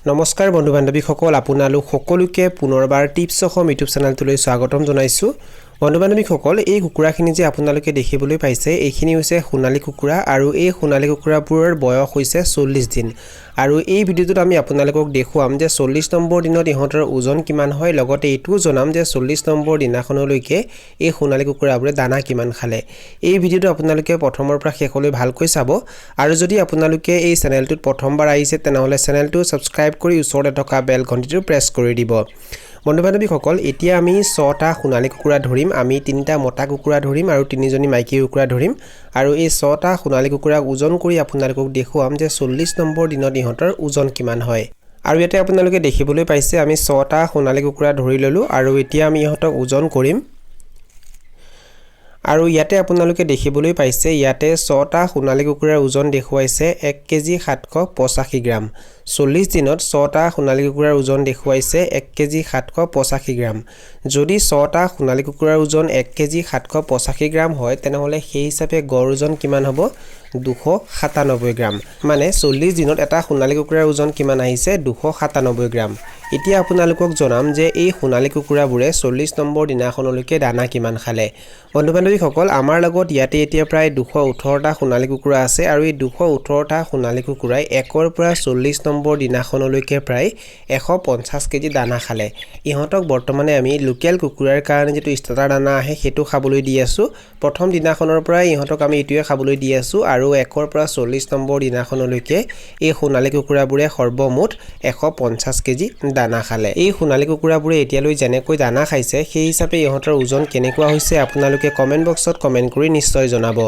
নমস্কাৰ বন্ধু বান্ধৱীসকল আপোনালোক সকলোকে পুনৰবাৰ টিপছ অসম ইউটিউব চেনেলটোলৈ স্বাগতম জনাইছো বন্ধু বান্ধৱীসকল এই কুকুৰাখিনি যে আপোনালোকে দেখিবলৈ পাইছে এইখিনি হৈছে সোণালী কুকুৰা আৰু এই সোণালী কুকুৰাবোৰৰ বয়স হৈছে 40 দিন আৰু এই ভিডিঅ'টোত আমি আপোনালোকক দেখুৱাম যে 40 নম্বৰ দিনত ইহঁতৰ ওজন কিমান হয় লগতে এইটোও জনাম যে 40 নম্বৰ দিনাখনলৈকে এই সোণালী কুকুৰাবোৰে দানা কিমান খালে এই ভিডিঅ'টো আপোনালোকে প্ৰথমৰ পৰা শেষলৈ ভালকৈ চাব আৰু যদি আপোনালোকে এই চেনেলটোত প্ৰথমবাৰ আহিছে তেনেহলে চেনেলটো সাবস্ক্ৰাইব কৰি ওচৰতে থকা বেল ঘণ্টিটো প্ৰেছ কৰি দিব বন্ধু বান্ধৱীসকল এতিয়া আমি 6টা সোণালী কুকুৰা ধৰিম আমি 3টা মতা কুকুৰা ধৰিম আৰু 3জনী মাইকী কুকুৰা ধৰিম আৰু এই 6টা সোণালী কুকুৰাক ওজন কৰি আপোনালোকক দেখুৱাম যে 40 নম্বৰ দিনত ইহঁতৰ ওজন কিমান হয় আৰু ইয়াতে আপোনালোকে দেখিবলৈ পাইছে আমি 6টা সোণালী কুকুৰা ধৰি ললো আৰু এতিয়া আমি ইহঁতক ওজন কৰিম আৰু ইয়াতে আপোনালোকে দেখিবলৈ পাইছে ইয়াতে 6টা সোণালী কুকুৰাৰ ওজন দেখুৱাইছে 1 কেজি 785 গ্ৰাম 40 দিনত 6টা সোণালী কুকুৰাৰ ওজন দেখুৱাইছে 1 কেজি 785 গ্ৰাম যদি 6টা সোণালী কুকুৰাৰ ওজন 1 কেজি 785 গ্ৰাম হয় তেনেহলে সেই হিচাপে গড় ওজন কিমান হ'ব 297 গ্ৰাম মানে 40 দিনত এটা সোণালী কুকুৰাৰ ওজন কিমান আহিছে 297 গ্ৰাম এতিয়া আপোনালোকক জনাম যে এই সোণালী কুকুৰাবোৰে 40 নম্বৰ দিনাখনলৈকে দানা কিমান খালে বন্ধু বান্ধৱীসকল আমাৰ লগত ইয়াতে এতিয়া প্ৰায় 218টা সোণালী কুকুৰা আছে আৰু এই 218টা সোণালী কুকুৰাই 1ৰ পৰা 40 নম্বৰ দিনাখনলৈকে প্ৰায় 150 কেজি দানা খালে ইহঁতক বৰ্তমানে আমি লোকেল কুকুৰাৰ কাৰণে যেটো ষ্টাৰ্টাৰ দানা আহে হেতু খাবলৈ দি আছো প্ৰথম দিনাখনৰ পৰা ইহঁতক আমি এটোৱে খাবলৈ দি আছো আৰু 1ৰ পৰা 40 নম্বৰ দিনাখনলৈকে এই সোণালী কুকুৰাবোৰে সৰ্বমুঠ 150 কেজি দানা খালে এই সোণালী কুকুৰাবোৰে এতিয়ালৈ যেনেকৈ দানা খাইছে সেই হিচাপে ইহঁতৰ ওজন কেনেকুৱা হৈছে আপোনালোকে কমেন্ট বক্সত কমেন্ট কৰি নিশ্চয় জনাব